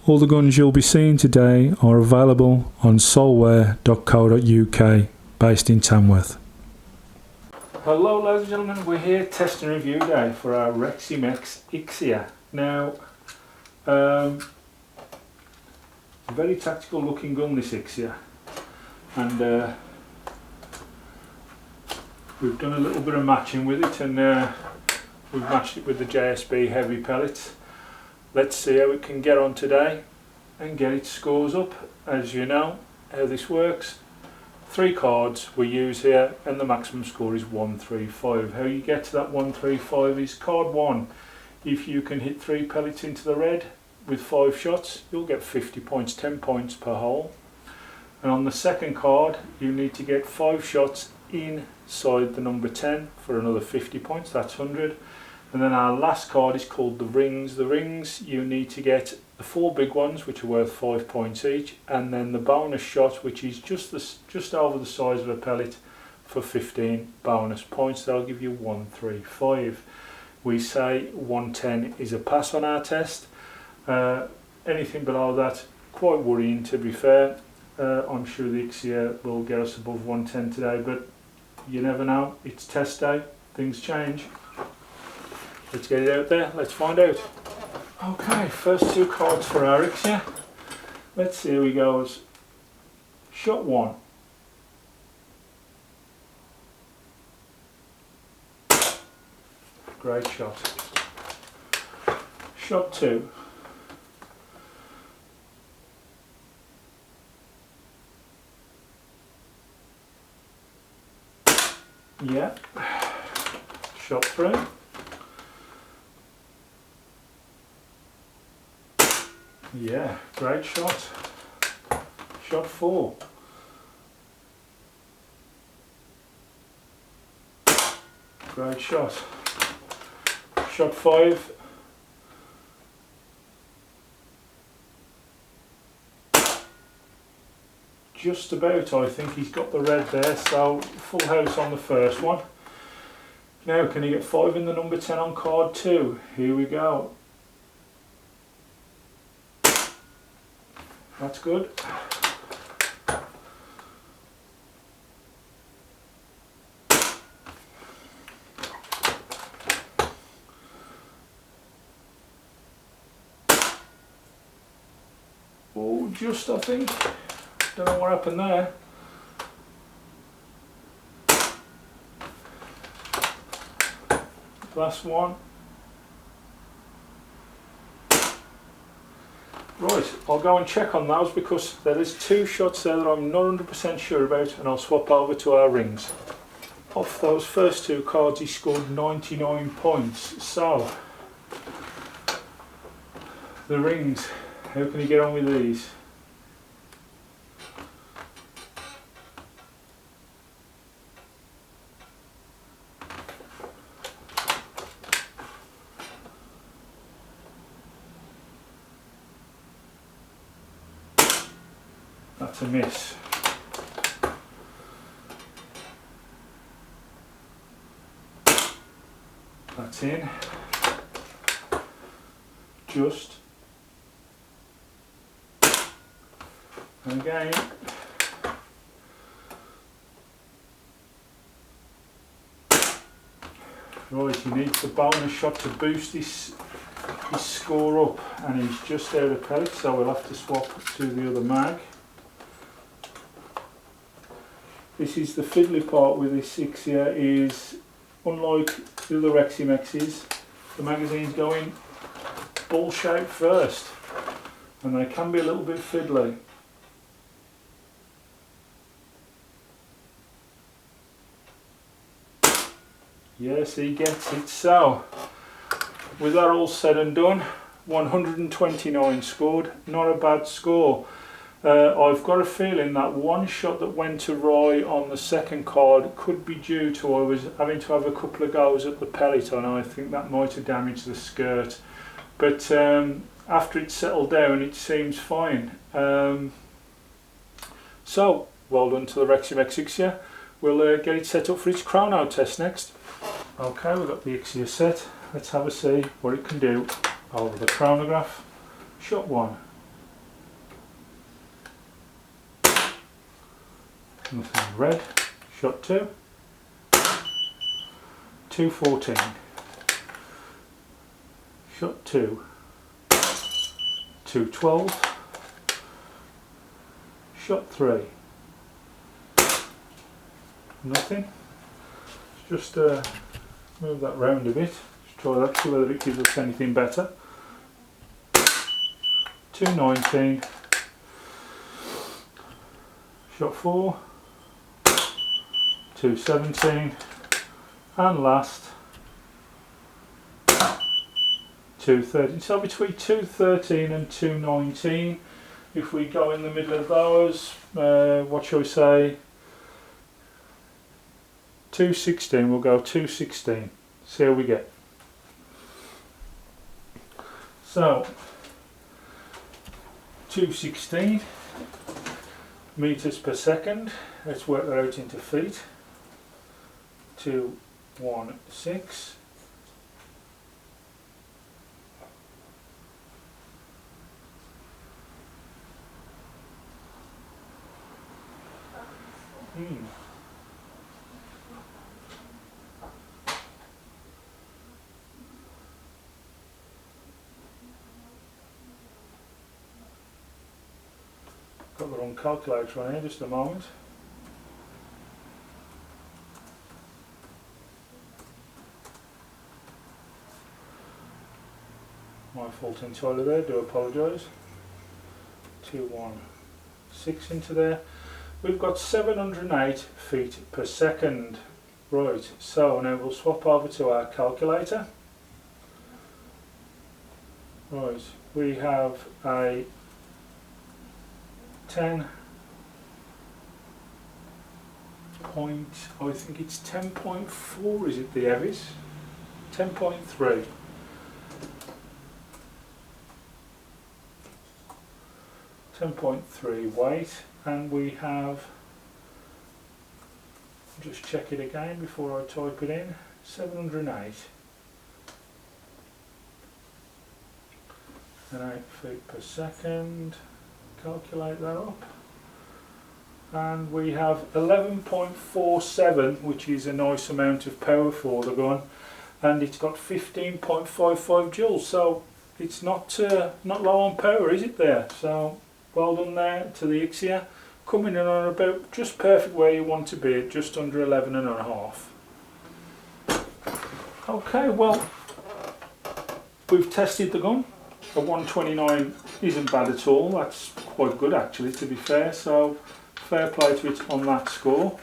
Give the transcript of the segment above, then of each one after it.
All the guns you'll be seeing today are available on solware.co.uk, based in Tamworth. Hello ladies and gentlemen, we're here test and review day for our Reximex Ixia. Now, very tactical looking gun, this Ixia, and we've done a little bit of matching with it, and we've matched it with the JSB heavy pellets. Let's see how it can get on today and get its scores up. As you know how this works, 3 cards we use here and the maximum score is 135. How you get to that 135 is card 1. If you can hit 3 pellets into the red with 5 shots, you'll get 50 points, 10 points per hole. And on the second card you need to get 5 shots inside the number 10 for another 50 points, that's 100. And then our last card is called the rings. The rings, you need to get the 4 big ones, which are worth 5 points each, and then the bonus shot, which is just over the size of a pellet, for 15 bonus points. That'll give you 135. We say 110 is a pass on our test. Anything below that, quite worrying to be fair. I'm sure the Ixia will get us above 110 today, but you never know. It's test day, things change. Let's get it out there, let's find out. Okay, first 2 cards for our Ixia. Let's see how he goes. Shot 1. Great shot. Shot 2. Yeah. Shot 3. Yeah, great shot. Shot 4. Great shot. Shot 5. Just about, I think he's got the red there, so full house on the first one. Now, can he get 5 in the number 10 on card 2? Here we go. That's good. Oh, just I think. Don't know what happened there. Last one. Right, I'll go and check on those because there is 2 shots there that I'm not 100% sure about, and I'll swap over to our rings. Off those first 2 cards he scored 99 points, so the rings, how can he get on with these? That's a miss. That's in. Just. And again. Right, he needs the bonus shot to boost his score up, and he's just out of pellet, so we'll have to swap to the other mag. This is the fiddly part with this Ixia, is unlike the other Reximexes, the magazines go in ball shape first, and they can be a little bit fiddly. Yes, he gets it. So, with that all said and done, 129 scored, not a bad score. I've got a feeling that one shot that went awry on the second card could be due to I was having to have a couple of goes at the pellet, and I think that might have damaged the skirt. But after it settled down, it seems fine. So, well done to the Reximex Ixia. We'll get it set up for its chrono test next. Okay, we've got the Ixia set. Let's have a see what it can do over the chronograph. Shot 1. Nothing red. Shot 2. 214. Shot 2. 212. Shot 3. Nothing. Let's just move that round a bit. Just try that, see whether it gives us anything better. 219. Shot 4. 217. And last 213. So between 213 and 219, if we go in the middle of those, what shall we say? 216. We'll go 216. See how we get. So 216 meters per second. Let's work that out into feet. 216. Got the wrong calculator on here, just a moment. My fault entirely there, do apologise. 216 into there. We've got 708 feet per second. Right, so now we'll swap over to our calculator. Right, we have a 10 point, I think it's 10.4, is it the heavies? 10.3. 10.3 weight, and we have, just check it again before I type it in, 708 and 8 feet per second. Calculate that up, and we have 11.47, which is a nice amount of power for the gun, and it's got 15.55 joules, so it's not low on power, is it there? So well done there to the Ixia, coming in on about just perfect where you want to be, at just under 11.5. Okay, well, we've tested the gun. A 129 isn't bad at all, that's quite good actually, to be fair, so fair play to it on that score.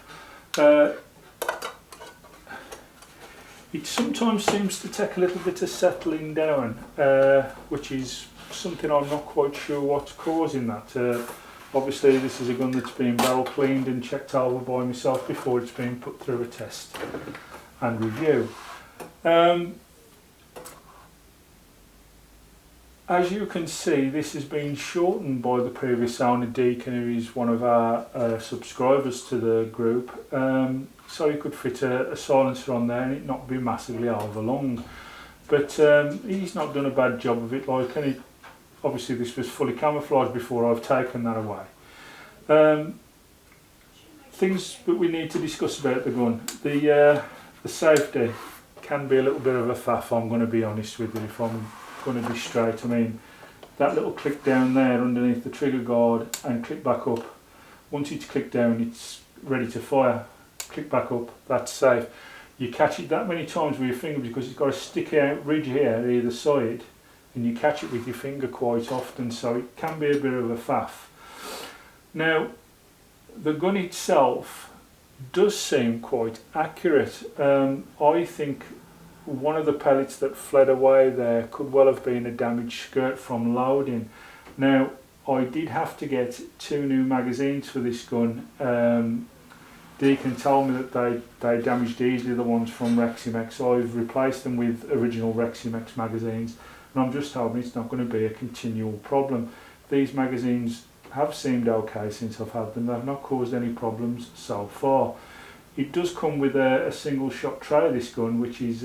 It sometimes seems to take a little bit of settling down, which is something I'm not quite sure what's causing that. Obviously this is a gun that's been barrel cleaned and checked over by myself before it's been put through a test and review. As you can see, this has been shortened by the previous owner, Deacon, who is one of our subscribers to the group, so you could fit a silencer on there and it not be massively over long. But he's not done a bad job of it, like, and obviously this was fully camouflaged before I've taken that away. Things that we need to discuss about the gun. The safety can be a little bit of a faff, I'm going to be honest with you, if I'm going to be straight. I mean, that little click down there underneath the trigger guard and click back up, once it's clicked down it's ready to fire. Click back up, that's safe. You catch it that many times with your finger because it's got a sticky out ridge here either side, and you catch it with your finger quite often, so it can be a bit of a faff. Now the gun itself does seem quite accurate. I think one of the pellets that fled away there could well have been a damaged skirt from loading. Now I did have to get 2 new magazines for this gun. Deacon told me that they damaged easily, the ones from Reximex. I've replaced them with original Reximex magazines, and I'm just hoping it's not going to be a continual problem. These magazines have seemed okay since I've had them. They've not caused any problems so far. It does come with a single shot tray, this gun, which is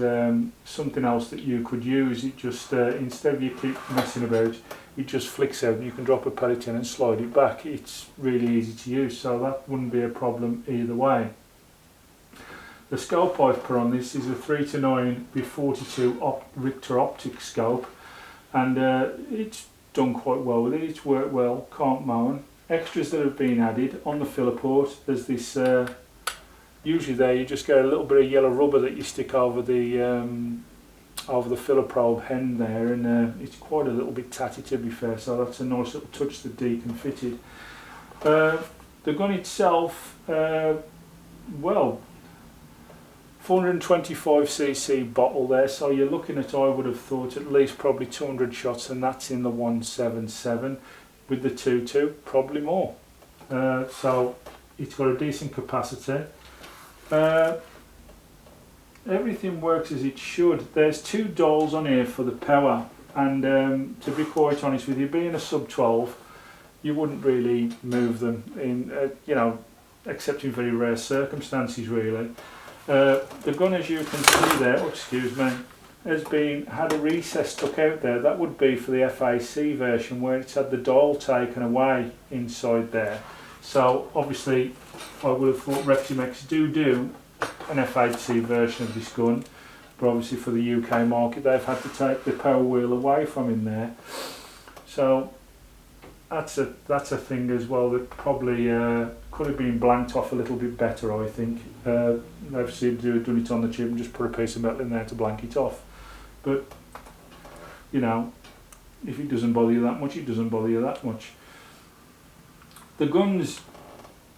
something else that you could use. It just, instead of you keep messing about, it just flicks out and you can drop a pellet in and slide it back. It's really easy to use, so that wouldn't be a problem either way. The scope I've put on this is a 3-9 with 42 Richter optic scope, and it's done quite well with it. It's worked well, can't moan. Extras that have been added on the filler port, there's this, usually there you just get a little bit of yellow rubber that you stick over the filler probe end there, and it's quite a little bit tatty, to be fair, so that's a nice little touch that Deacon fitted. The gun itself, well, 425cc bottle there, so you're looking at, I would have thought, at least probably 200 shots, and that's in the 177. With the 2.2, probably more. So it's got a decent capacity. Everything works as it should. There's 2 dials on here for the power, and to be quite honest with you, being a sub 12, you wouldn't really move them in, you know, except in very rare circumstances, really. The gun, as you can see there, excuse me, has had a recess stuck out there. That would be for the FAC version, where it's had the dial taken away inside there. So obviously I would have thought Reximex do an FAC version of this gun, but obviously for the UK market they've had to take the power wheel away from in there. So that's a thing as well that probably could have been blanked off a little bit better, I think. They've seemed to have done it on the chip and just put a piece of metal in there to blank it off. But, you know, if it doesn't bother you that much, it doesn't bother you that much. The gun's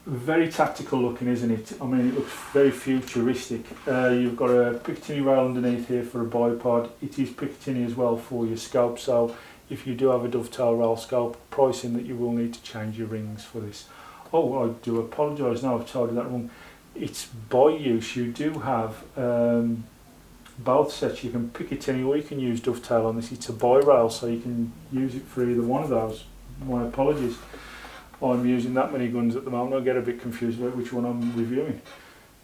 very tactical looking, isn't it? I mean, it looks very futuristic. You've got a Picatinny rail underneath here for a bipod. It is Picatinny as well for your scope, so if you do have a dovetail rail scope, pricing that you will need to change your rings for this. Oh, I do apologise, now I've told you that wrong. It's by use. You do have both sets. You can Picatinny or you can use dovetail on this. It's a bi-rail, so you can use it for either one of those. My apologies. I'm using that many guns at the moment. I get a bit confused about which one I'm reviewing.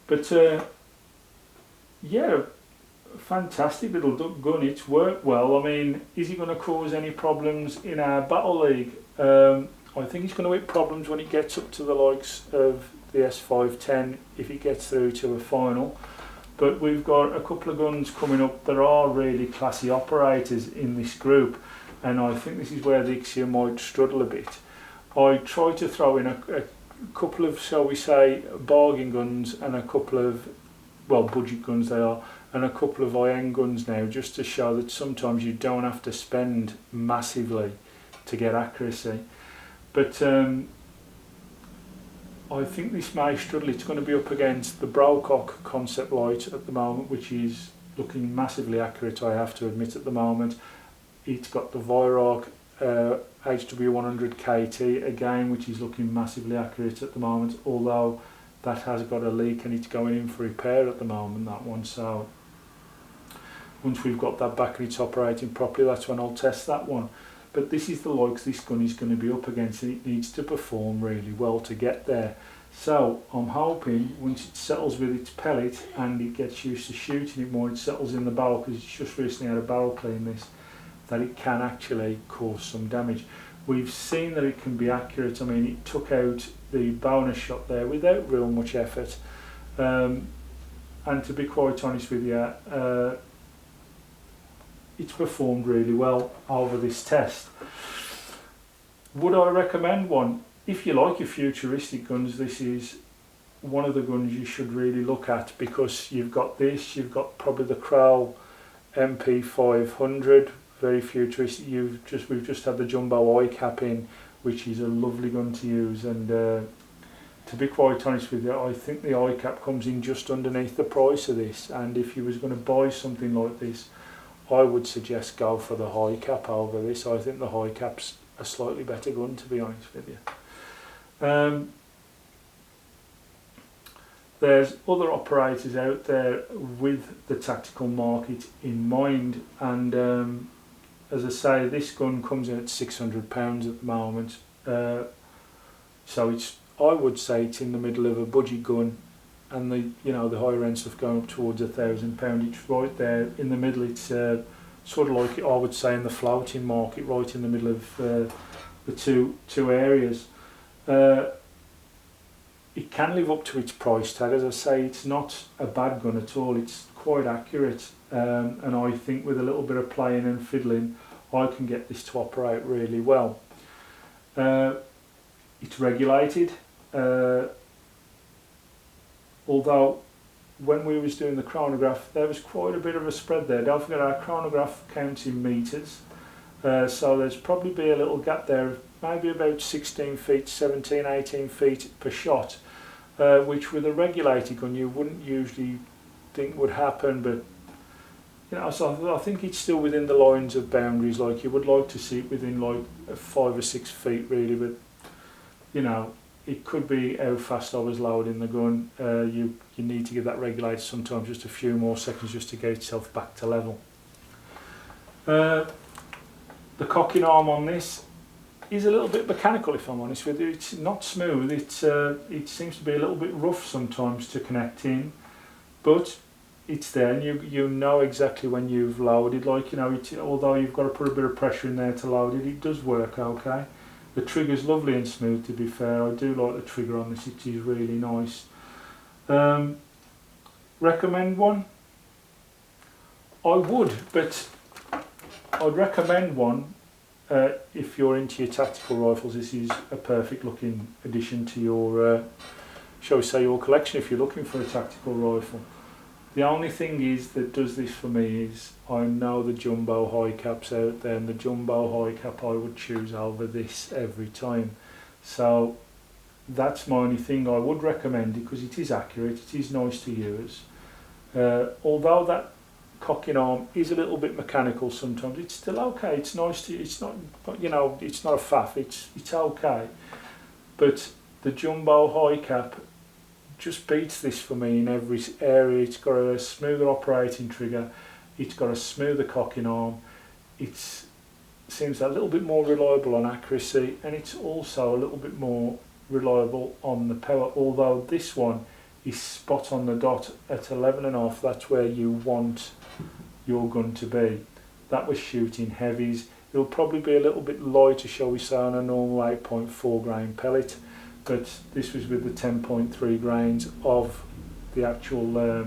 But yeah, fantastic little gun. It's worked well. I mean, is it going to cause any problems in our battle league? I think it's going to hit problems when it gets up to the likes of the S510, if it gets through to a final. But we've got a couple of guns coming up that are really classy operators in this group, and I think this is where the Ixia might struggle a bit. I try to throw in a couple of, shall we say, bargain guns and a couple of, well, budget guns they are, and a couple of high-end guns now, just to show that sometimes you don't have to spend massively to get accuracy. But I think this may struggle. It's going to be up against the Brocock concept light at the moment, which is looking massively accurate, I have to admit, at the moment. It's got the Viroc HW100 KT again, which is looking massively accurate at the moment, although that has got a leak and it's going in for repair at the moment, that one. So once we've got that back and it's operating properly, that's when I'll test that one. But this is the likes this gun is going to be up against, and it needs to perform really well to get there. So I'm hoping once it settles with its pellet and it gets used to shooting it more, it settles in the barrel, because it's just recently had a barrel clean this, that it can actually cause some damage. We've seen that it can be accurate. I mean, it took out the bonus shot there without real much effort. And to be quite honest with you, it's performed really well over this test. Would I recommend one? If you like your futuristic guns, this is one of the guns you should really look at, because you've got this, you've got probably the Kroll MP500, very futuristic. We've just had the jumbo eye cap in, which is a lovely gun to use, and to be quite honest with you, I think the eye cap comes in just underneath the price of this, and if you was going to buy something like this, I would suggest go for the high cap over this. I think the high cap's a slightly better gun, to be honest with you. There's other operators out there with the tactical market in mind, and as I say, this gun comes in at £600 at the moment, so it's, I would say it's in the middle of a budget gun and the the higher end stuff going up towards £1,000. It's right there in the middle. It's sort of like I would say in the floating market, right in the middle of the two areas. It can live up to its price tag. As I say, it's not a bad gun at all. It's quite accurate, and I think with a little bit of playing and fiddling, I can get this to operate really well. It's regulated, although when we was doing the chronograph, there was quite a bit of a spread there. Don't forget our chronograph counts in metres, so there's probably be a little gap there, maybe about 16 feet, 17, 18 feet per shot, which with a regulated gun you wouldn't usually think would happen, but so I think it's still within the lines of boundaries. Like you would like to see it within like 5 or 6 feet really, but it could be how fast I was loading the gun. You need to give that regulator sometimes just a few more seconds just to get itself back to level. The cocking arm on this is a little bit mechanical, if I'm honest with you. It's not smooth. It seems to be a little bit rough sometimes to connect in, but it's there, and you know exactly when you've loaded. Like although you've got to put a bit of pressure in there to load it, it does work okay. The trigger's lovely and smooth, to be fair. I do like the trigger on this, it is really nice. Recommend one? I would, but I'd recommend one if you're into your tactical rifles. This is a perfect looking addition to your, shall we say, your collection if you're looking for a tactical rifle. The only thing is that does this for me is I know the jumbo high caps out there, and the jumbo high cap I would choose over this every time. So that's my only thing. I would recommend it because it is accurate, it is nice to use. Although that cocking arm is a little bit mechanical sometimes, it's still okay. It's nice to, it's not, it's not a faff. It's okay. But the jumbo high cap just beats this for me in every area. It's got a smoother operating trigger, it's got a smoother cocking arm, it seems a little bit more reliable on accuracy, and it's also a little bit more reliable on the power, although this one is spot on the dot at 11.5. That's where you want your gun to be. That was shooting heavies. It'll probably be a little bit lighter, shall we say, on a normal 8.4 grain pellet, but this was with the 10.3 grains of the actual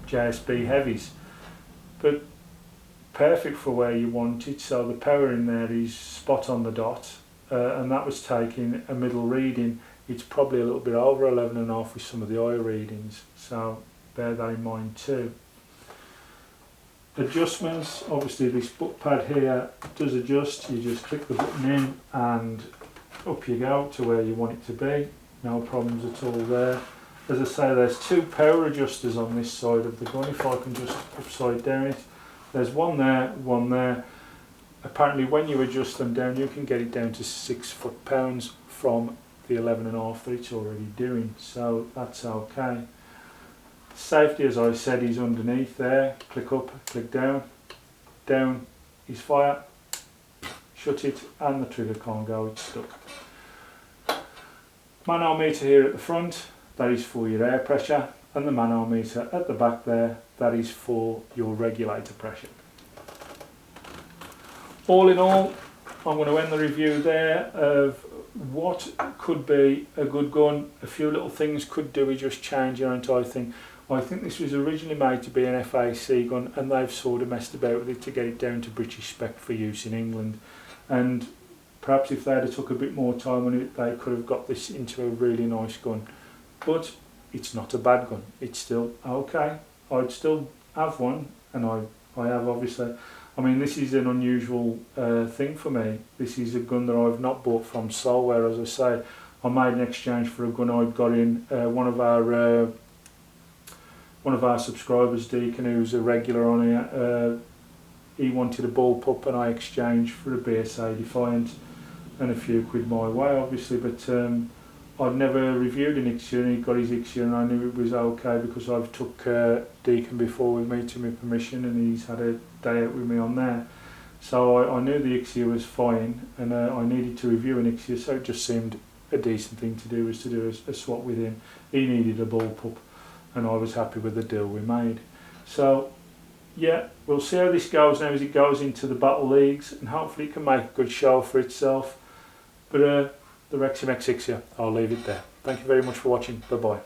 JSB heavies. But perfect for where you want it. So the power in there is spot on the dot, and that was taking a middle reading. It's probably a little bit over 11.5 with some of the higher readings, so bear that in mind too. Adjustments, obviously this butt pad here does adjust. You just click the button in and up you go to where you want it to be. No problems at all there. As I say, there's two power adjusters on this side of the gun. If I can just upside down it, there's one there, one there. Apparently when you adjust them down, you can get it down to 6 foot-pounds from the 11.5 that it's already doing, so that's okay. Safety, as I said, is underneath there. Click up, click down. Down is fire. Shut it, and the trigger can't go, it's stuck. Manometer here at the front, that is for your air pressure, and the manometer at the back there, that is for your regulator pressure. All in all, I'm going to end the review there of what could be a good gun. A few little things could do with just change your entire thing. I think this was originally made to be an FAC gun, and they've sort of messed about with it to get it down to British spec for use in England. And perhaps if they'd have took a bit more time on it, they could have got this into a really nice gun. But it's not a bad gun. It's still okay. I'd still have one, and I have obviously. I mean, this is an unusual thing for me. This is a gun that I've not bought from Solware. As I say, I made an exchange for a gun I'd got in. One of our subscribers, Deacon, who's a regular on here, he wanted a bullpup, and I exchanged for a BSA Defiant and a few quid my way, obviously. But I'd never reviewed an Ixia, and he got his Ixia, and I knew it was okay because I've took Deacon before with me to my permission, and he's had a day out with me on there. So I knew the Ixia was fine, and I needed to review an Ixia, so it just seemed a decent thing to do was to do a swap with him. He needed a bull pup, and I was happy with the deal we made. So yeah, we'll see how this goes now as it goes into the battle leagues, and hopefully it can make a good show for itself. But the Reximex Ixia, I'll leave it there. Thank you very much for watching. Bye bye.